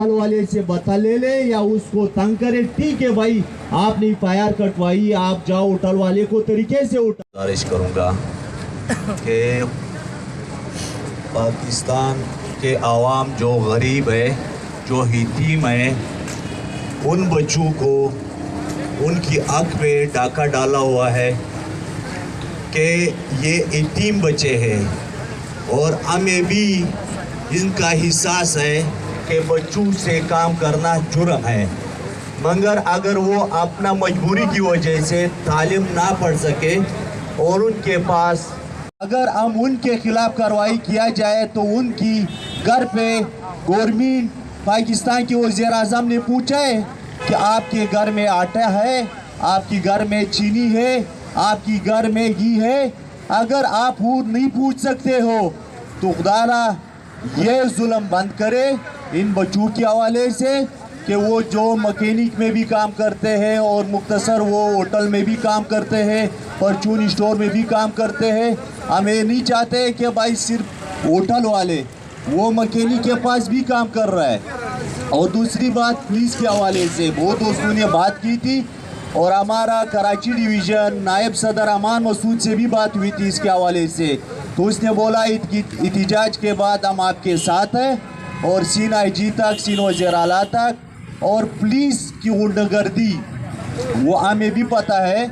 वाले से बता ले ले या उसको तंग करे, ठीक है भाई, आपने एफआईआर कटवाई, आप जाओ होटल वाले को तरीके से उठा। गुजारिश करूँगा कि पाकिस्तान के आवाम जो गरीब है, जो यतीम है, उन बच्चों को उनकी आँख पे डाका डाला हुआ है कि ये यतीम बच्चे हैं, और हमें भी इनका एहसास है कि बच्चों से काम करना जुर्म है, मगर अगर वो अपना मजबूरी की वजह से तालीम ना पढ़ सके और उनके पास अगर हम उनके खिलाफ कार्रवाई किया जाए तो उनकी घर पे गवर्नमेंट पाकिस्तान के वज़ीर आज़म ने पूछा है कि आपके घर में आटा है, आपके घर में चीनी है, आपकी घर में घी है। अगर आप वो नहीं पूछ सकते हो तो खुदारा ये जुल्म बंद करे इन बच्चों के हवाले से कि वो जो मैकेनिक में भी काम करते हैं और मुख्तसर वो होटल में भी काम करते हैं, परचून स्टोर में भी काम करते हैं। हम ये नहीं चाहते कि भाई सिर्फ होटल वाले, वो मैकेनिक के पास भी काम कर रहा है। और दूसरी बात पुलिस के हवाले से बहुत दोस्तों ने बात की थी और हमारा कराची डिवीज़न नायब सदर अमान मसूद से भी बात हुई थी इसके हवाले से, तो उसने बोला इतिजाज के बाद हम आपके साथ हैं और सीन IG तक, सीन वज़ीर आला तक, और पुलिस की गुंडागर्दी वो हमें भी पता है,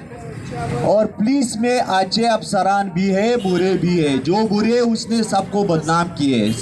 और पुलिस में अच्छे अफसरान भी है, बुरे भी है। जो बुरे उसने सबको बदनाम किए। सही।